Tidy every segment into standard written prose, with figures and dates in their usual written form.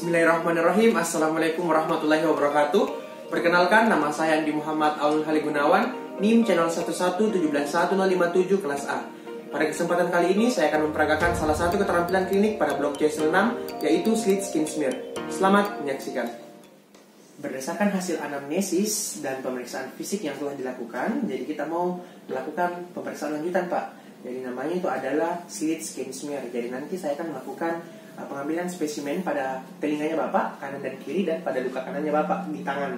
Bismillahirrahmanirrahim. Assalamualaikum warahmatullahi wabarakatuh. Perkenalkan, nama saya Andi Muhammad Aulun Hali Gunawan, NIM channel 1117157 kelas A. Pada kesempatan kali ini saya akan memperagakan salah satu keterampilan klinik pada blok C6, yaitu slit skin smear. Selamat menyaksikan. Berdasarkan hasil anamnesis dan pemeriksaan fisik yang telah dilakukan, jadi kita mau melakukan pemeriksaan lanjutan, Pak. Jadi namanya itu adalah slit skin smear. Jadi nanti saya akan melakukan pengambilan spesimen pada telinganya Bapak, kanan dan kiri, dan pada luka kanannya Bapak di tangan.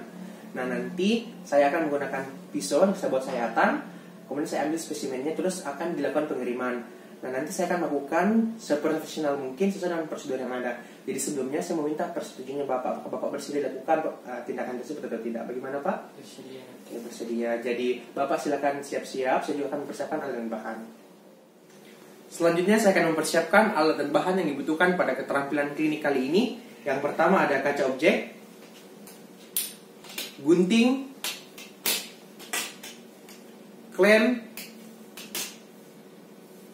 Nah, nanti saya akan menggunakan pisau yang bisa buat sayatan, kemudian saya ambil spesimennya, terus akan dilakukan pengiriman. Nah, nanti saya akan melakukan seprofesional mungkin sesuai dengan prosedur yang ada. Jadi sebelumnya saya meminta persetujuannya Bapak. Bapak bersedia lakukan tindakan tersebut atau tidak? Bagaimana Pak? Bersedia. Oke, bersedia. Jadi Bapak silakan siap-siap, saya juga akan mempersiapkan alat dan bahan. Selanjutnya saya akan mempersiapkan alat dan bahan yang dibutuhkan pada keterampilan klinik kali ini. Yang pertama ada kaca objek, gunting, klem,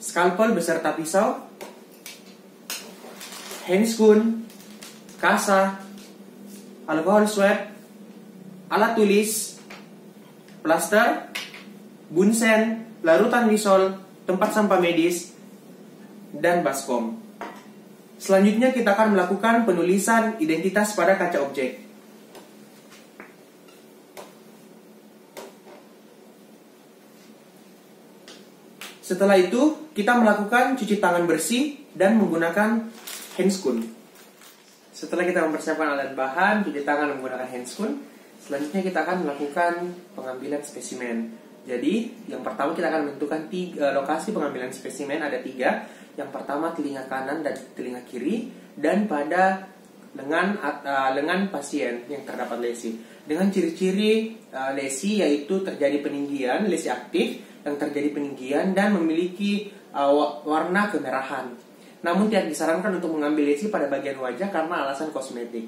skalpel beserta pisau, handscoon, kasa, alkohol swab, alat tulis, plaster, bunsen, larutan lisol, tempat sampah medis, dan baskom. Selanjutnya kita akan melakukan penulisan identitas pada kaca objek. Setelah itu kita melakukan cuci tangan bersih dan menggunakan handscoon. Setelah kita mempersiapkan alat bahan, cuci tangan menggunakan handscoon, selanjutnya kita akan melakukan pengambilan spesimen. Jadi yang pertama kita akan menentukan lokasi pengambilan spesimen, ada 3. Yang pertama telinga kanan dan telinga kiri, dan pada lengan pasien yang terdapat lesi. Dengan ciri-ciri lesi yaitu terjadi peninggian, lesi aktif yang terjadi peninggian dan memiliki warna kemerahan. Namun tidak disarankan untuk mengambil lesi pada bagian wajah karena alasan kosmetik.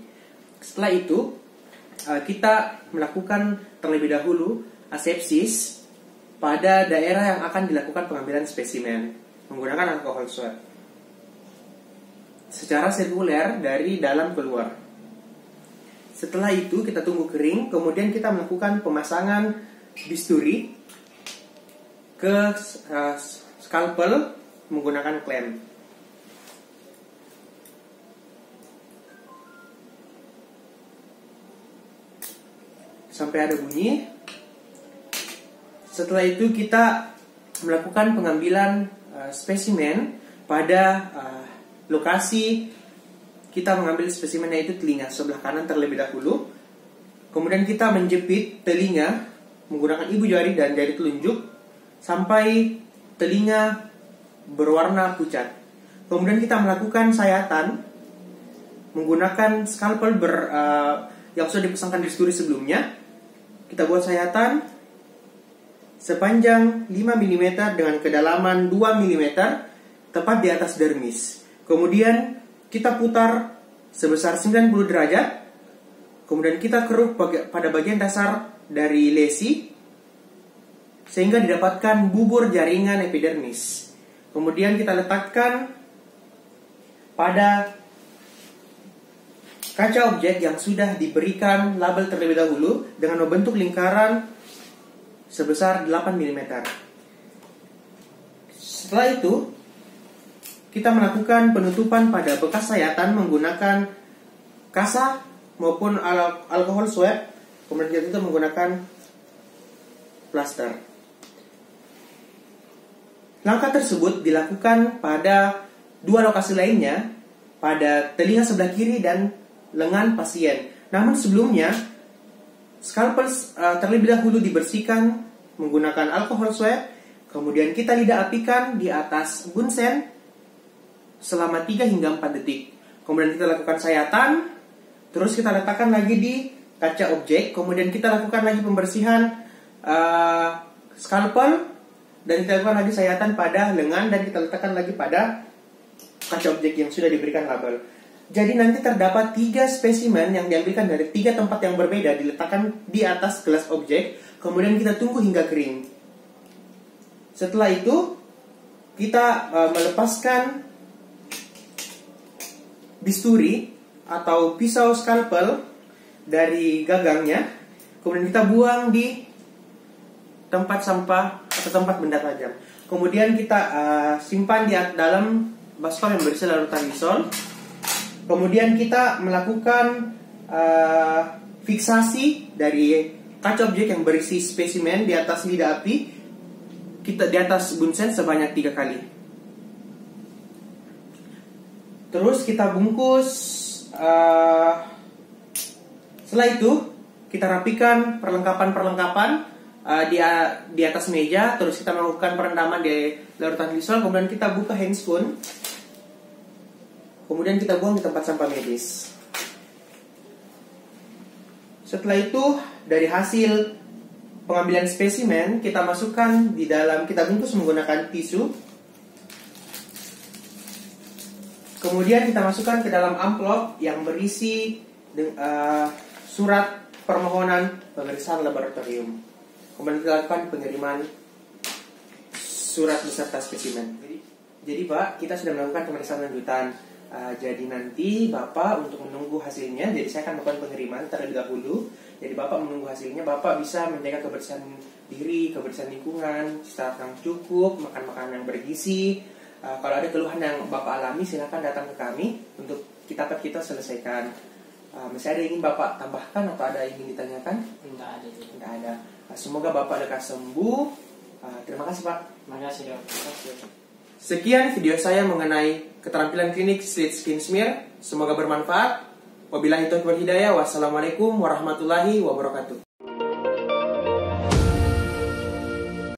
Setelah itu kita melakukan terlebih dahulu asepsis pada daerah yang akan dilakukan pengambilan spesimen menggunakan alkohol swab secara sirkuler dari dalam keluar. Setelah itu kita tunggu kering, kemudian kita melakukan pemasangan bisturi ke skalpel menggunakan klem. Sampai ada bunyi. Setelah itu kita melakukan pengambilan spesimen pada lokasi kita mengambil spesimen, yaitu telinga sebelah kanan terlebih dahulu. Kemudian kita menjepit telinga menggunakan ibu jari dan jari telunjuk sampai telinga berwarna pucat. Kemudian kita melakukan sayatan menggunakan skalpel yang sudah dipasangkan di bisturi sebelumnya. Kita buat sayatan sepanjang 5 mm dengan kedalaman 2 mm tepat di atas dermis. Kemudian kita putar sebesar 90 derajat. Kemudian kita keruk pada bagian dasar dari lesi sehingga didapatkan bubur jaringan epidermis. Kemudian kita letakkan pada kaca objek yang sudah diberikan label terlebih dahulu dengan membentuk lingkaran sebesar 8 mm. Setelah itu kita melakukan penutupan pada bekas sayatan menggunakan kasa maupun alkohol swab. Kemudian kita menggunakan plaster. Langkah tersebut dilakukan pada 2 lokasi lainnya, pada telinga sebelah kiri dan lengan pasien. Namun sebelumnya skalpel terlebih dahulu dibersihkan menggunakan alkohol swab, kemudian kita lidah apikan di atas bunsen selama 3 hingga 4 detik. Kemudian kita lakukan sayatan, terus kita letakkan lagi di kaca objek, kemudian kita lakukan lagi pembersihan skalpel, dan kita lakukan lagi sayatan pada lengan, dan kita letakkan lagi pada kaca objek yang sudah diberikan label. Jadi nanti terdapat 3 spesimen yang diambilkan dari 3 tempat yang berbeda, diletakkan di atas gelas objek, kemudian kita tunggu hingga kering. Setelah itu kita melepaskan bisturi atau pisau scalpel dari gagangnya, kemudian kita buang di tempat sampah atau tempat benda tajam. Kemudian kita simpan di dalam baskom yang berisi larutan lisol. Kemudian kita melakukan fiksasi dari kaca objek yang berisi spesimen di atas lidah api, kita di atas bunsen sebanyak 3 kali. Terus kita bungkus. Setelah itu kita rapikan perlengkapan di atas meja. Terus kita melakukan perendaman di larutan lisol. Kemudian kita buka handscoon. Kemudian kita buang di tempat sampah medis. Setelah itu, dari hasil pengambilan spesimen, kita masukkan di dalam, kita bungkus menggunakan tisu. Kemudian kita masukkan ke dalam amplop yang berisi surat permohonan pemeriksaan laboratorium. Kemudian kita lakukan pengiriman surat beserta spesimen. Jadi Pak, kita sudah melakukan pemeriksaan lanjutan. Jadi nanti Bapak untuk menunggu hasilnya, jadi saya akan melakukan pengiriman terlebih dahulu. Jadi Bapak menunggu hasilnya, Bapak bisa menjaga kebersihan diri, kebersihan lingkungan, istirahat yang cukup, makan makanan yang bergizi. Kalau ada keluhan yang Bapak alami, silakan datang ke kami untuk kita selesaikan. Masih ada yang ingin Bapak tambahkan atau ada yang ingin ditanyakan? Tidak ada. Semoga Bapak lekas sembuh. Terima kasih Pak. Terima kasih dok. Sekian video saya mengenai keterampilan klinik slit skin smear. Semoga bermanfaat. Wabillahi taufiq wal hidayah. Wassalamualaikum warahmatullahi wabarakatuh.